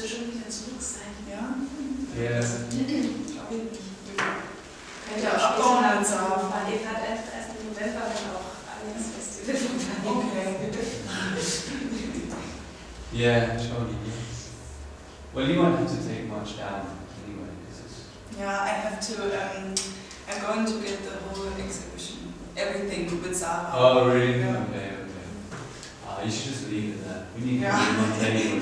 müsste schon wieder zurück sein. Ja? Yeah. Könnte auch Abgeordnetensaal. Die hat erst im November dann auch alles Festival vorbei. Okay. Yeah, surely. Well, you won't have to take much down anyway. Yeah, I have to. I'm going to get the whole exhibition, everything with Sarah. Oh, really? Yeah. Okay. You should just leave it there. We need to Yeah. do one table.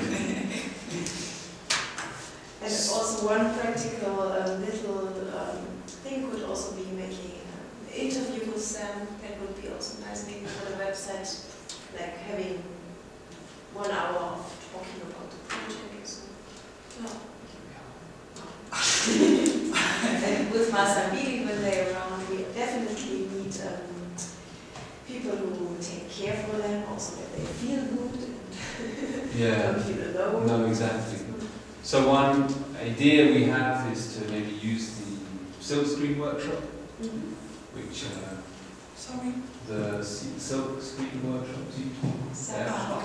And also one practical little thing could also be making an interview with them. That would be also nice, maybe for the website, like having 1 hour of talking about the project. So. And with Masabili, when they're around, we definitely need people who take care for them, also that they feel good and Yeah. don't feel alone. No, exactly. So one idea we have is to maybe use the silk screen workshop, which Sorry. the silk screen workshop. Ah,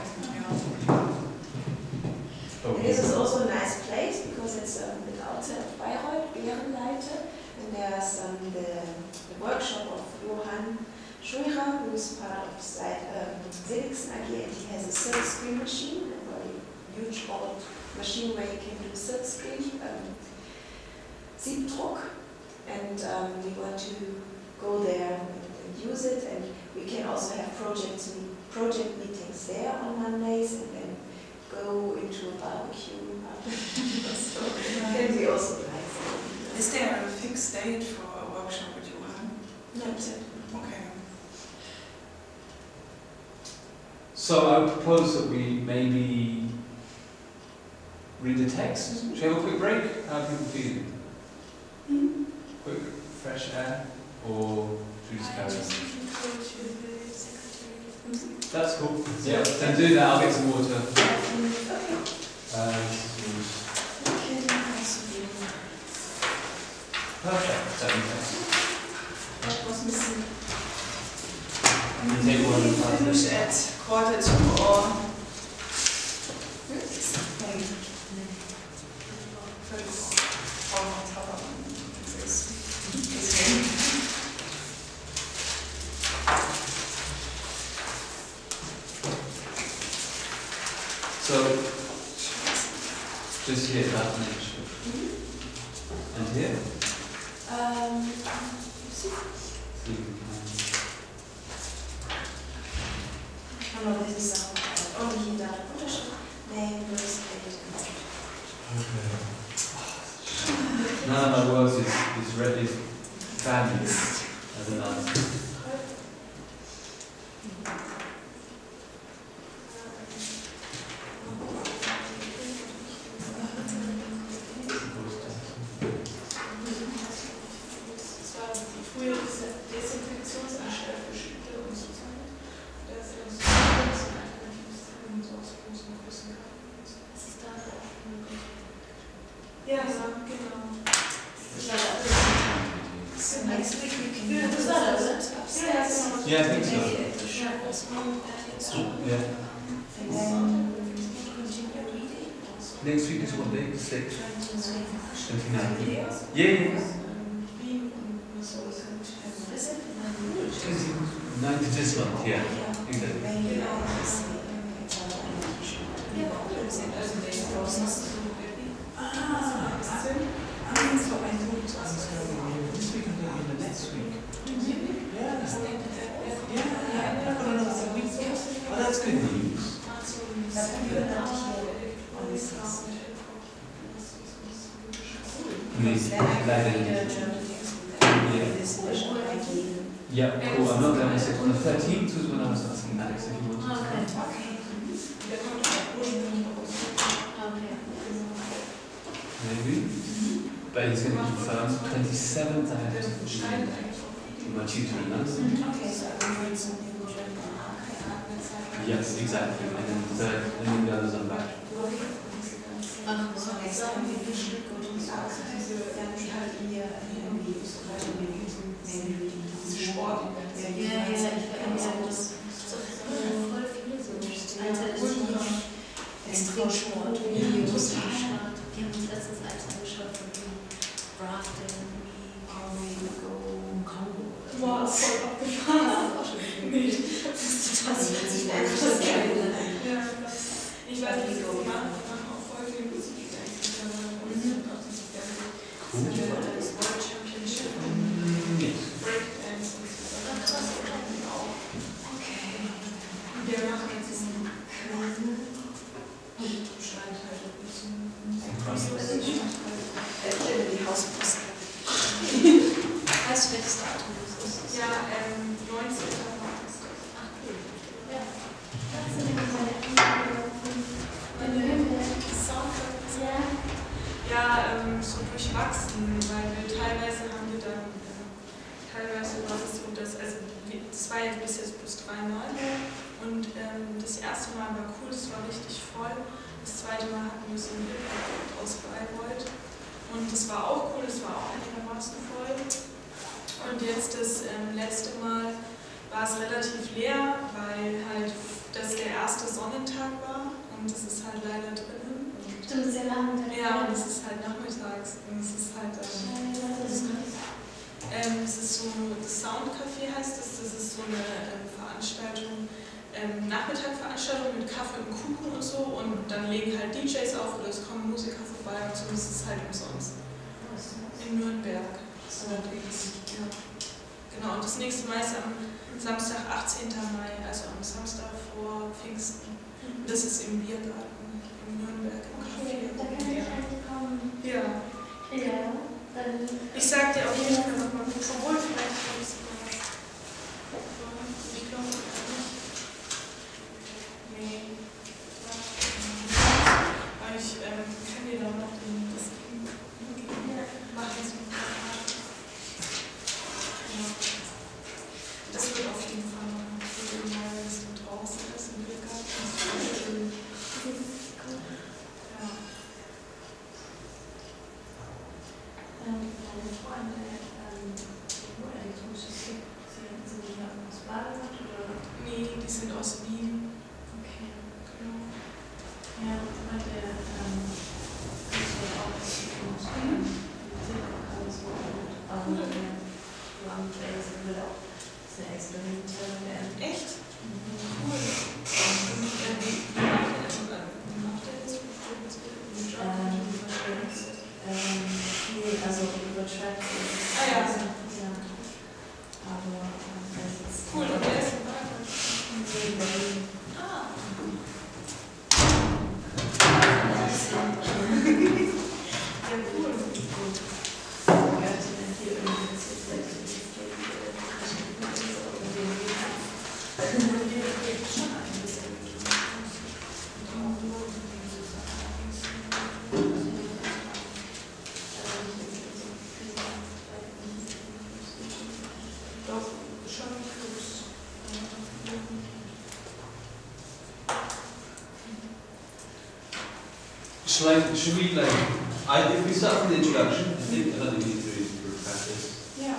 And this is also a nice place because it's a bit outside of Bayreuth, Bärenleite, and there's the workshop of Johann Scheurer, who is part of Seligsen AG, and he has a silk screen machine, a very huge old machine where you can do silk screen, Siebdruck, and we want to go there and use it, and we can also have project meetings there on Mondays, and then go into a barbecue so it can be also nice. Is there a fixed date for a workshop with Johann? Not yet. Okay. So I would propose that we maybe read the text. Shall we have a quick break? How are people feeling? Quick, fresh air, or should we just carry on? That's cool. Yeah, then do that. I'll get some water. Perfect. That was missing. And you take one and pass Finish it. at 1:45 or 5:45. So, just here, that niche. And here? See? So you can Oh no, this is only here that name, birth date, and none of my works is read is valued as an answer. Ja, genau. so next week we can do that, is it? Upstairs. Yeah, I think so. Maybe at the shop as well. Yeah. And then continue reading. Next week is what day? 6th. 29th. Yeah. Is it? 9th is this month, yeah. Exactly. Maybe process. This week and maybe the next week. Yeah. Well, that's good news. Yeah, cool. I'm not going to say on the 13th was when I was asking Alex if he wanted to come. Maybe. But he's going to confirm. 27th, I have to do my tutoring notes. Okay, so I'm reading something in German. Yes, exactly. And then the 3rd, and then the others on back. So next time we should go to the outside. Dann halt ihr irgendwie so weiter maybe Sport. Ja, ich kann sagen, das ist voll viele so alternativ. Videoshort. Wir haben uns letztens eins angeschaut von dem Rafting, Kongo. Boah, ist voll abgefahren. Das ist auch schon Nee, das ist total witzig. ja, ich weiß nicht, was die machen. Die machen auch voll viel Musik eigentlich. Und auch diese ganze das World Championship. Breakdance und so. Krass, oder? Auch. Okay. Wir machen jetzt diesen scheint halt ein bisschen Die Hauspost. Weißt du, welches Datum das ist? ja, 19. März ist das. Ach, cool. Ja. Ja, so durchwachsen, weil wir teilweise haben wir dann, teilweise war es so, dass, also das war jetzt bis jetzt plus 3 Mal und das erste Mal war cool, das war richtig voll, das zweite Mal hatten wir so ein Bild aus Bayreuth und das war auch cool, das war auch einigermaßen voll und jetzt das letzte Mal war es relativ leer, weil halt das der erste Sonnentag war und das ist halt leider drinnen. Stimmt, das ist ja Nachmittag. Ja, und es ist halt nachmittags und es ist halt das ist so, das Soundcafé heißt das, das ist so eine Veranstaltung, Nachmittagveranstaltung mit Kaffee und Kuchen und so und dann legen halt DJs auf oder es kommen Musiker vorbei und so, das ist halt umsonst. In Nürnberg. So, ja. Genau, und das nächste Mal ist am Samstag, 18. Mai, also am Samstag vor Pfingsten. Das ist im Biergarten in Nürnberg im Café. Da kann ich eigentlich kommen. Ja. Ja, dann. Ich sag dir auf jeden Fall nochmal, obwohl vielleicht kommst du mal. Ich glaube gar nicht. Nee. Aber ich kann dir dann noch das Ding machen. Ja. Das wird auf jeden Fall noch cool, weil es so draußen ist im Biergarten. Das ist voll schön. Ja. Deine Freunde, wo elektronische Klienten sind die hier aus Baden oder? Nee, die sind aus Wien. Okay. Genau. Ja, heute kannst du ja auch alles so gut. Drum Bass wird auch sehr experimentelle Band. Echt? Mhm. Cool. Wie macht der das? Nee, also über Tracks. Ah ja. Ja. Aber das ist Cool, und der ist in Bayreuth. nee, Berlin. Ah. Ja, cool. Doch, schon groß. Should we like, if we start from the introduction, I think another need to practice. Ja.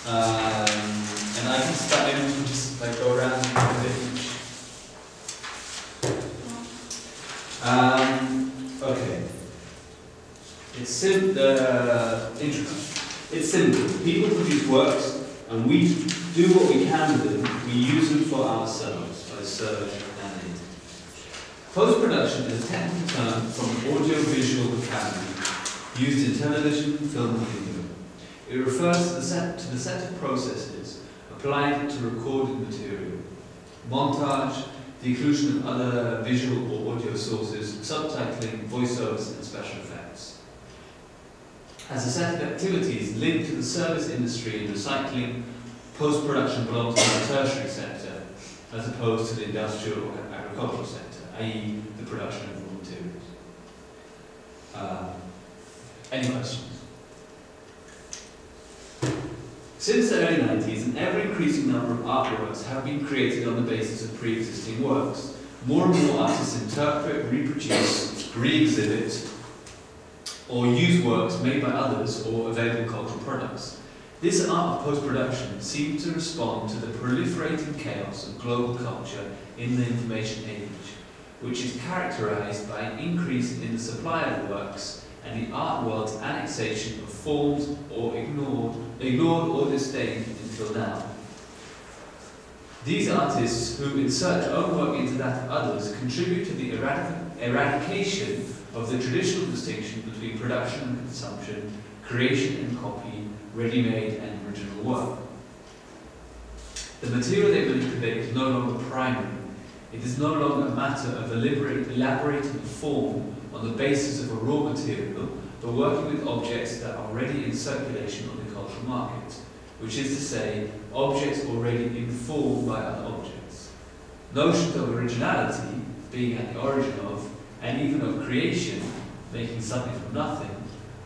And I can start, maybe we can just like go around a bit each. Okay. It's the introduction. It's simple. People produce works, and we do what we can with them. We use them for ourselves by search and edit. Post-production is a technical term from audio-visual vocabulary used in television, film, and video. It refers to the set of processes applied to recorded material. Montage, the inclusion of other visual or audio sources, subtitling, voiceovers, and special effects. As a set of activities linked to the service industry and recycling, post-production belongs to the tertiary sector, as opposed to the industrial or agricultural sector, i.e. the production of raw materials. Any questions? Since the early 90s, an ever-increasing number of artworks have been created on the basis of pre-existing works. More and more artists interpret, reproduce, re-exhibit, or use works made by others or available cultural products. This art of post-production seems to respond to the proliferating chaos of global culture in the information age, which is characterized by an increase in the supply of works and the art world's annexation of forms or ignored or disdained until now. These artists who insert their own work into that of others contribute to the eradication of the traditional distinction between production and consumption, creation and copy, ready-made and original work. The material they manipulate is no longer primary. It is no longer a matter of elaborating a form on the basis of a raw material, but working with objects that are already in circulation on the cultural market, which is to say, objects already informed by other objects. Notions of originality, being at the origin of, and even of creation, making something from nothing,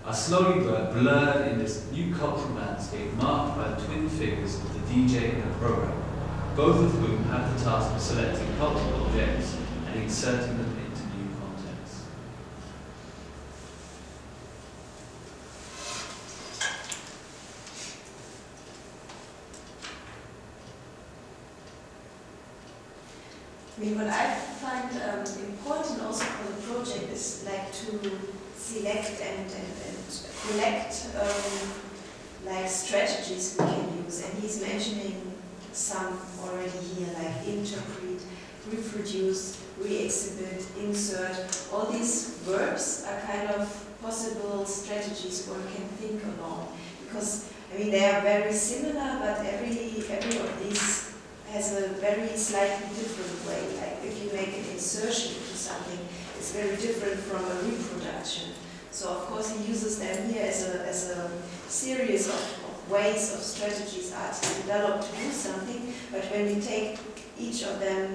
are slowly blurred in this new cultural landscape marked by the twin figures of the DJ and the programmer, both of whom have the task of selecting cultural objects and inserting them into new contexts. I mean, what I find important also for the project is like to select and collect like strategies we can use, and he's mentioning some already here, like interpret, reproduce, re-exhibit, insert. All these verbs are kind of possible strategies one can think along, because I mean they are very similar, but every of these has a very slightly different way. Like if you make an insertion into something, it's very different from a reproduction. So of course he uses them here as a series of ways, of strategies artists develop to do something, but when we take each of them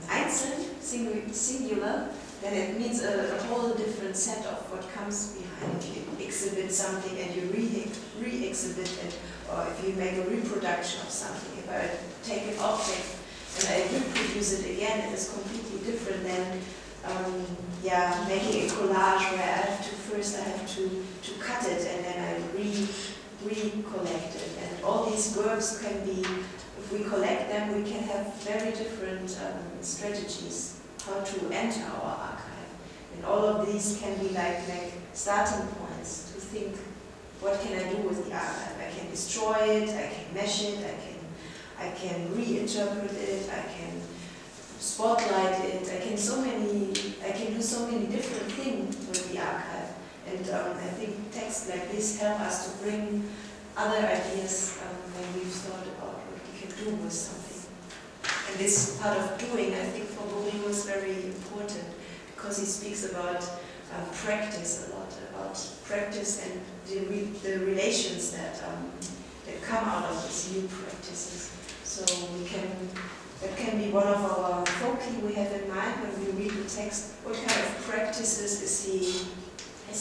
einzeln, singular, then it means a whole different set of what comes behind. If you exhibit something and you re-exhibit it, or if you make a reproduction of something, if I take an object and I reproduce it again, it is completely different than making a collage where I have to cut it and then I recollect it. And all these verbs can be, if we collect them, we can have very different strategies how to enter our archive. And all of these can be like starting points to think, what can I do with the archive? I can destroy it, I can mesh it, I can reinterpret it, I can spotlight it, I can do so many different things with the archive. And I think texts like this help us to bring other ideas when we've thought about what we can do with something. And this part of doing, I think, for Bourdieu was very important, because he speaks about practice a lot, about practice and the relations that come out of these new practices. So that can be one of our foci we have in mind when we read the text. What kind of practices is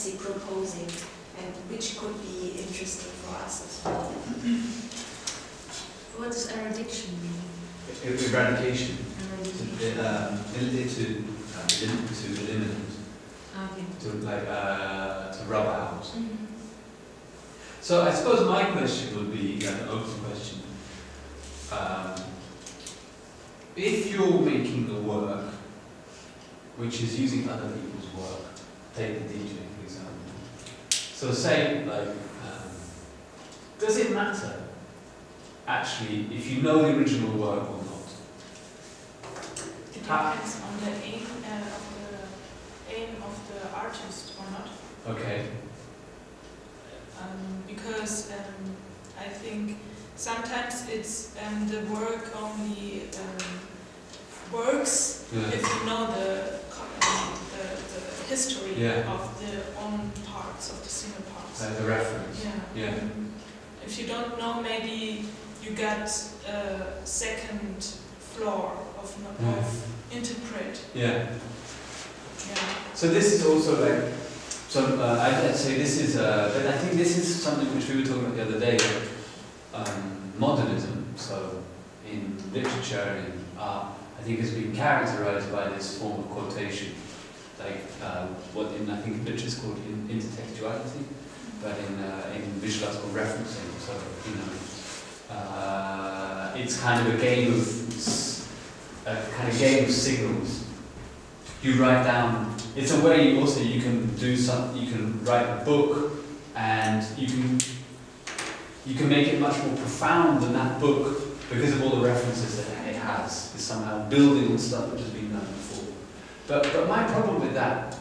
he proposing, and which could be interesting for us as well? What does eradication mean? Eradication. Eradication. To eliminate. Okay. To rub out. Mm-hmm. So I suppose my question would be an open question. If you're making a work which is using other people's work, take the DJ for example. So say does it matter actually if you know the original work or not? It depends on the aim of the artist or not. Okay. Because I think sometimes it's the work only works if you know the history of the own parts, of the single parts. The reference. Yeah. If you don't know, maybe you get a second floor of interpret. Yeah. So this is also like. So I'd say this is, but I think this is something which we were talking about the other day, modernism. So in literature, in art, I think has been characterized by this form of quotation, like what in I think literature is called intertextuality, but in visual arts called referencing. So it's kind of a game of a kind of game of signals. You write down. It's a way also you can do some. You can write a book, and you can make it much more profound than that book because of all the references that it has. It's somehow building on stuff which has been done before. But my problem with that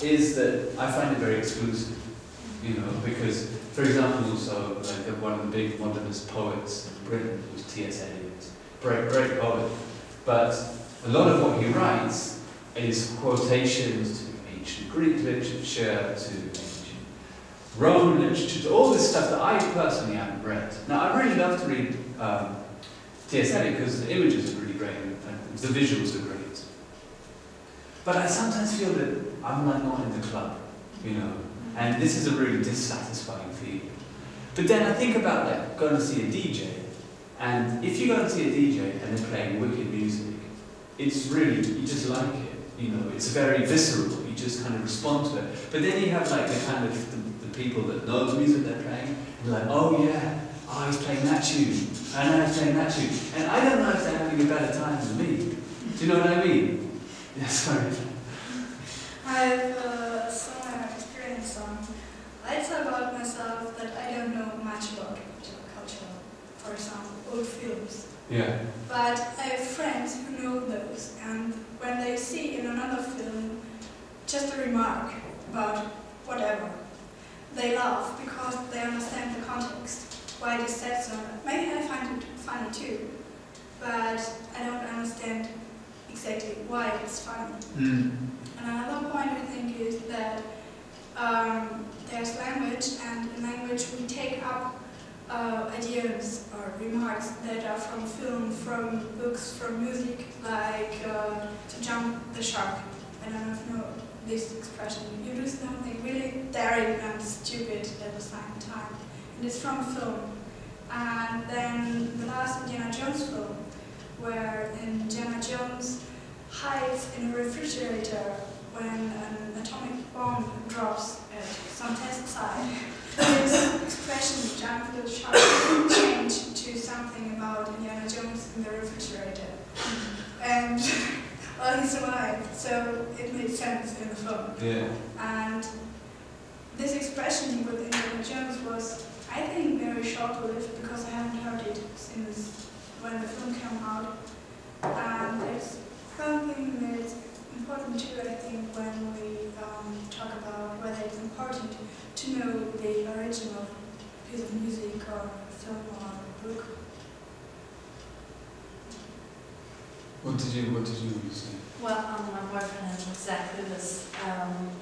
is that I find it very exclusive. You know, because, for example, also like one of the big modernist poets in Britain was T.S. Eliot, great poet. But a lot of what he writes is quotations to ancient Greek literature, to ancient Roman literature, to all this stuff that I personally haven't read. Now, I really love to read T.S. Eliot because the images are really great and the visuals are great. But I sometimes feel that I'm like not in the club, you know. And this is a really dissatisfying feeling. But then I think about like going to see a DJ, and if you go and see a DJ and they're playing wicked music, it's really, you just like it, you know, it's very visceral, you just kind of respond to it. But then you have like the kind of, the people that know the music they're playing, and they're like, oh yeah, oh he's playing that tune, and now he's playing that tune. And I don't know if they're having a better time than me. Do you know what I mean? Yeah, sorry. I've similar experience. I talk about myself that I don't know much about culture, for example, old films. Yeah. But I have friends who know those, and when they see in another film just a remark about whatever, they laugh because they understand the context, why it is said so. Maybe I find it funny too, but I don't understand exactly why it's funny. Mm. And another point I think is that there's language, and in language we take up ideas or remarks that are from film, from books, from music, like to jump the shark. I don't know if you know this expression. You do something really daring and stupid at the same time. And it's from film. And then the last Indiana Jones film, where Indiana Jones hides in a refrigerator when an atomic bomb drops at some test site. This expression, jump the shark, changed to something about Indiana Jones in the refrigerator. And well, he survived, so it made sense in the film. Yeah. And this expression with Indiana Jones was, I think, very short-lived because I haven't heard it since when the film came out. And it's something that's important too, I think, when we talk about whether it's important to know the original piece of music or film or book. What did you say? Well, my boyfriend has exactly this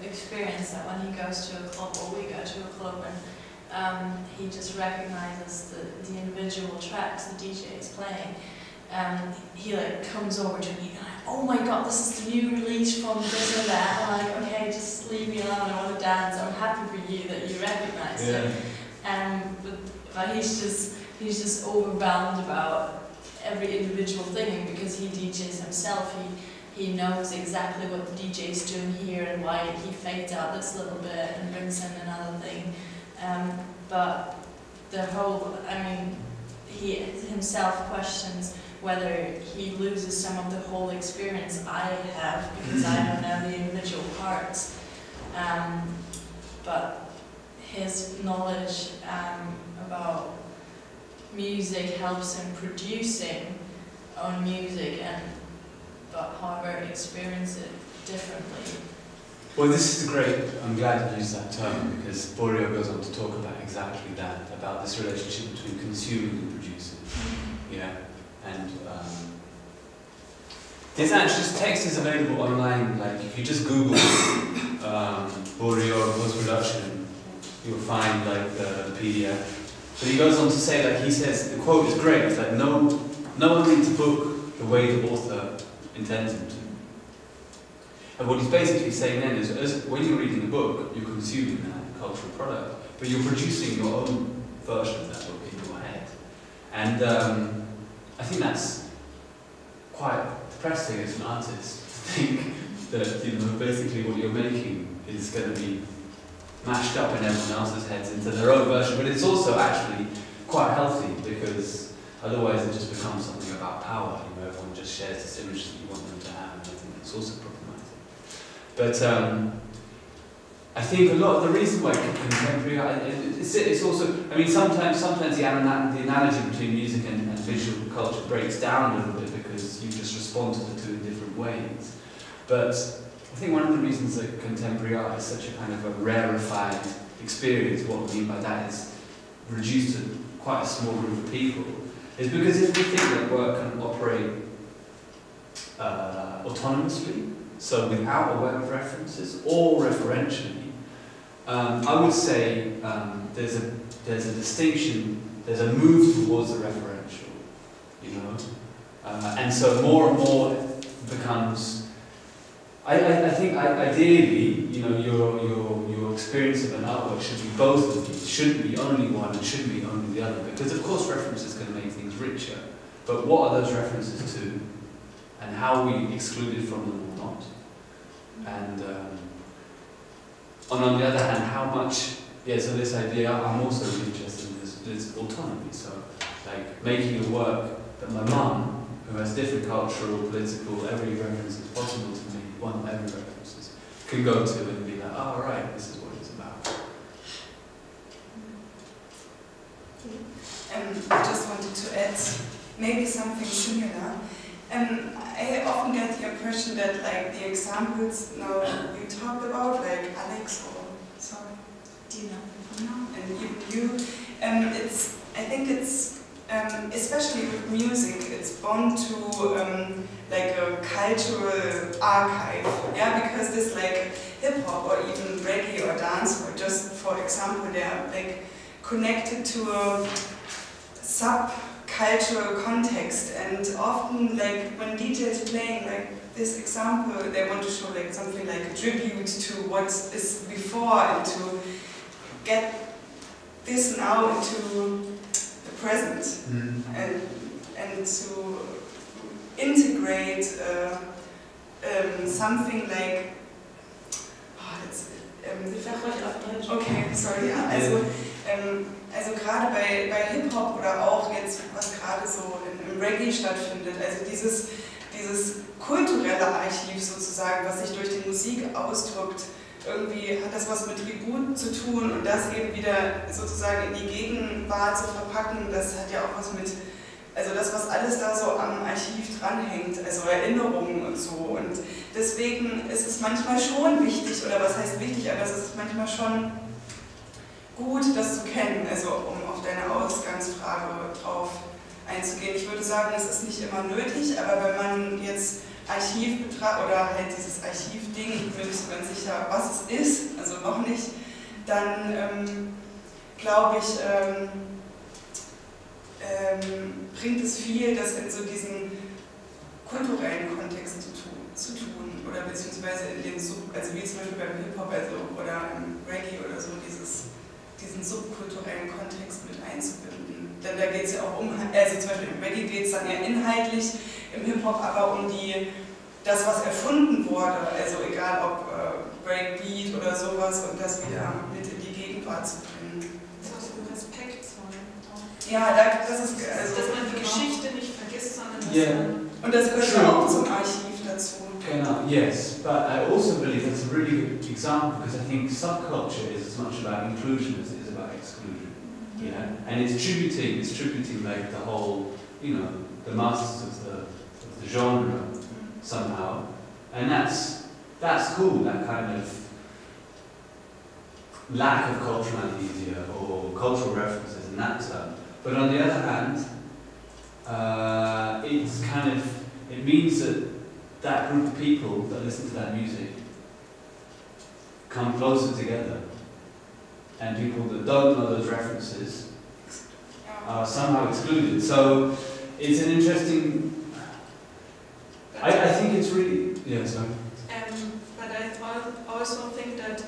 experience that when he goes to a club, or we go to a club, and he just recognizes the individual tracks the DJ is playing. He like comes over to me and like, oh my god, this is the new release from this and that. I'm like, okay, just leave me alone, I want to dance. I'm happy for you that you recognize it. But he's just overwhelmed about every individual thing, and because he DJs himself, he knows exactly what the DJ is doing here and why he fades out this little bit and brings in another thing. But the whole, I mean, he himself questions whether he loses some of the whole experience I have because I don't know the individual parts. But his knowledge about music helps him producing own music, but however experience it differently. Well, this is great. I'm glad you used that term because Borio goes on to talk about exactly that, about this relationship between consuming and producing. Yeah, and this text is available online. Like if you just Google Borio post-production, you'll find like the PDF. But he goes on to say, like he says, the quote is great. It's like no one reads a book the way the author intends them to. And what he's basically saying then is, when you're reading a book, you're consuming that cultural product, but you're producing your own version of that book in your head. And I think that's quite depressing as an artist to think that, you know, basically what you're making is going to be mashed up in everyone else's heads into their own version. But it's also actually quite healthy because Otherwise, it just becomes something about power. You know, everyone just shares this image that you want them to have, and I think it's also problematic. But I think a lot of the reason why contemporary art, it's also, I mean, sometimes the analogy between music and visual culture breaks down a little bit because you just respond to the two in different ways. But I think one of the reasons that contemporary art is such a kind of a rarefied experience, what we mean by that is reduced to quite a small group of people, is because if we think that work can operate autonomously, so without a web of references or referentially, I would say there's a distinction, there's a move towards the referential, you know, and so more and more becomes. I think ideally, you know, your experience of an artwork should be both of these. It shouldn't be only one, it shouldn't be only the other, because of course references can make things richer. But what are those references to, and how are we excluded from them or not? And on the other hand, how much? Yeah. So this idea, I'm also really interested in this autonomy. So like making a work that my mum, who has different cultural, political, every reference is possible to me, every references, can go to and be like, oh right, this is what it's about. I just wanted to add maybe something similar. I often get the impression that like the examples now you talked about, like Alex or Dina, and even you, I think it's especially with music, it's bound to like a cultural archive, yeah, because this like hip hop or even reggae or dance, or just for example, they're like connected to a sub-cultural context, and often like when DJs playing like this example, they want to show like something like a tribute to what is before and to get this now into the present and to integrate something like okay, sorry, ja, also gerade bei Hip-Hop oder auch jetzt, was gerade so im Reggae stattfindet, also dieses kulturelle Archiv sozusagen, was sich durch die Musik ausdrückt, irgendwie hat das was mit Tribut zu tun, und das eben wieder sozusagen in die Gegenwart zu verpacken, das hat ja auch was mit, also das, was alles da so am Archiv dranhängt, also Erinnerungen und so, und deswegen ist es manchmal schon wichtig, oder was heißt wichtig, aber es ist manchmal schon gut, das zu kennen, also um auf deine Ausgangsfrage drauf einzugehen. Ich würde sagen, es ist nicht immer nötig, aber wenn man jetzt Archiv betrachtet, oder halt dieses Archivding, ich bin nicht so ganz sicher, was es ist, also noch nicht, dann glaube ich, bringt es viel, das in so diesen kulturellen Kontext zu tun, oder beziehungsweise in den also wie zum Beispiel beim Hip-Hop oder im Reggae oder so, diesen subkulturellen Kontext mit einzubinden. Denn da geht es ja auch also zum Beispiel im Reggae geht es dann ja inhaltlich, im Hip-Hop aber um das, was erfunden wurde, also egal ob Breakbeat oder sowas, und das wieder mit in die Gegenwart zu bringen. Das ist auch so ein Respekt zollen. Ja, das ist also, dass man die Geschichte nicht vergisst, sondern dass man... Und das gehört auch zum Archiv dazu. Yes, but I also believe that's a really good example, because I think subculture is as much about inclusion as it is about exclusion. You know, and it's tributing like the whole, you know, the masters of the genre somehow, and that's cool. That kind of lack of cultural amnesia or cultural references in that term. But on the other hand, it means that group of people that listen to that music come closer together, and people that don't know those references are somehow excluded. So it's an interesting. I think it's really sorry. But I also think that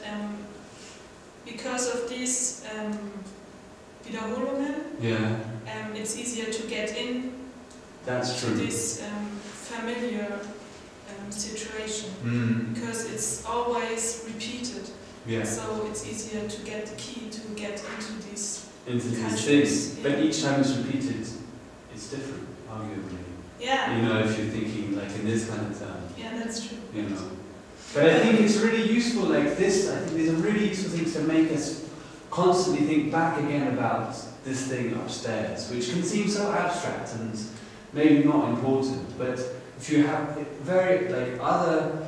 because of these Wiederholungen, it's easier to get in. That's true. To this familiar situation, because it's always repeated. Yeah. So it's easier to get the key to get into these things. But each time it's repeated, it's different, arguably. Yeah. You know, if you're thinking like in this kind of term. Yeah, that's true. You know. But I think it's really useful, like this, I think these are really useful things to make us constantly think back again about this thing upstairs, which can seem so abstract and maybe not important, but if you have very, like, other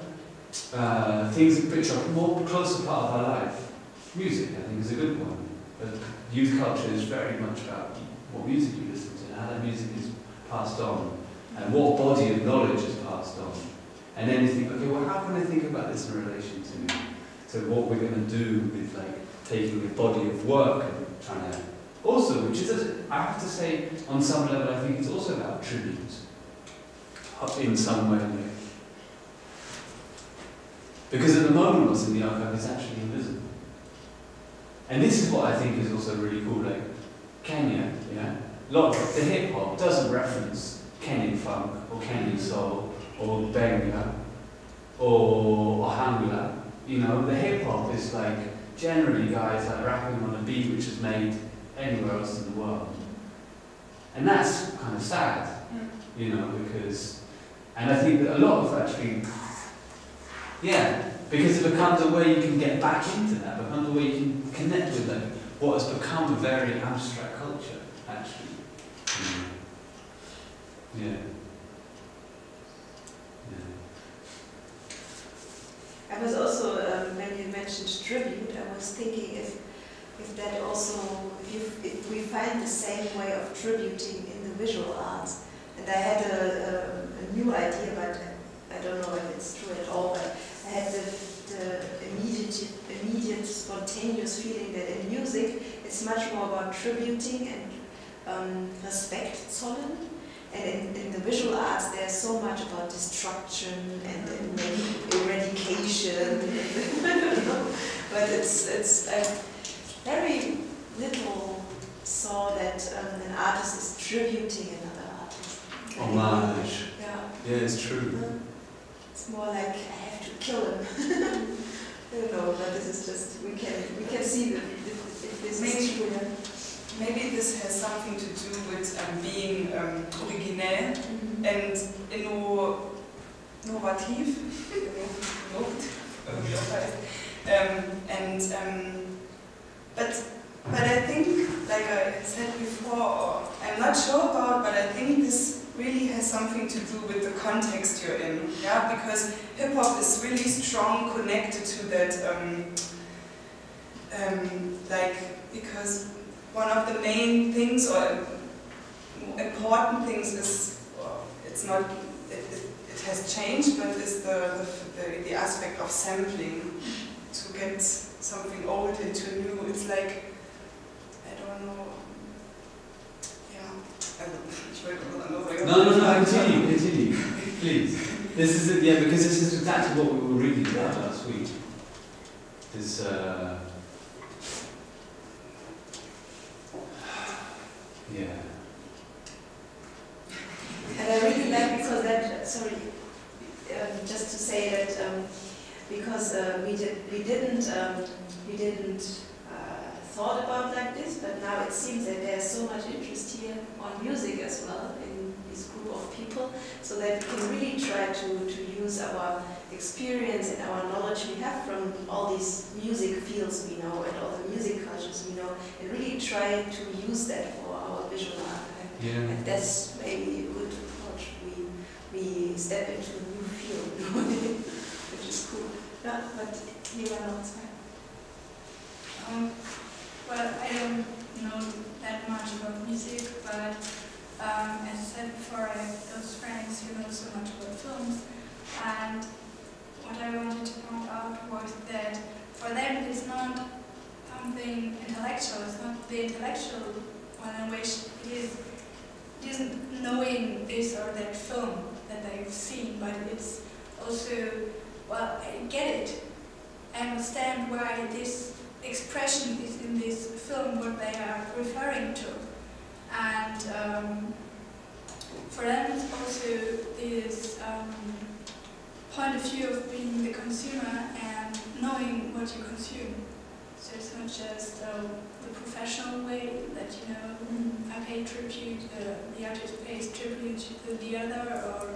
things which are more closer part of our life, music, I think, is a good one. But youth culture is very much about what music you listen to, and how that music is passed on, and what body of knowledge is passed on. And then you think, okay, well, how can I think about this in relation to what we're going to do with, like, taking a body of work and trying to... Also, which is, I have to say, on some level, I think it's also about tribute. In some way. Like. Because at the moment what's in the archive is actually invisible. And this is what I think is also really cool, like Kenya, yeah? A lot of the hip hop doesn't reference Kenyan funk or Kenyan soul or benga or hangula. You know, the hip hop is like generally guys like rapping on a beat which is made anywhere else in the world. And that's kind of sad, you know, because, and I think that a lot of actually, yeah, because it becomes a way you can get back into that, becomes a way you can connect with like, what has become a very abstract culture, actually. Yeah. I was also, when you mentioned tribute, I was thinking if that also, if we find the same way of tributing in the visual arts, and I had a new idea, but I don't know if it's true at all, but I had the immediate spontaneous feeling that in music it's much more about tributing and respect zollen. And in the visual arts, there's so much about destruction and eradication. But it's very little saw that an artist is tributing another artist. Homage. Yeah. Yeah, it's true. It's more like I have to kill him. I don't know, but this is just we can see if this is true. Maybe this has something to do with being originell and innovativ, but I think, like I said before, or I'm not sure about, but I think this really has something to do with the context you're in, yeah, because hip hop is really strong connected to that, because one of the main things or important things is, it's not, it has changed, but is the aspect of sampling to get something old into new. It's like, I don't know, yeah. No, continue, please. This is it, yeah, because this is exactly what we were reading about last week. This, yeah. And I really like because that, sorry, just to say that because we didn't thought about like this, but now it seems that there's so much interest here on music as well in this group of people, so that we can really try to use our experience and our knowledge we have from all these music fields we know and all the music cultures we know, and really try to use that for our visual archive. Yeah. And that's maybe a good approach. We step into a new field, which is cool. Yeah, but you are not fine. Well, I don't know that much about music, but as I said before, I have those friends who know so much about films, and what I wanted to point out was that for them it's not something intellectual, it's not the intellectual one in which it isn't knowing this or that film that they've seen, but it's also, well, I get it. I understand why this expression is in this film, what they are referring to. And for them it's also this point of view of being the consumer and knowing what you consume. So it's not just the professional way that, you know, I pay tribute, the artist pays tribute to the other, or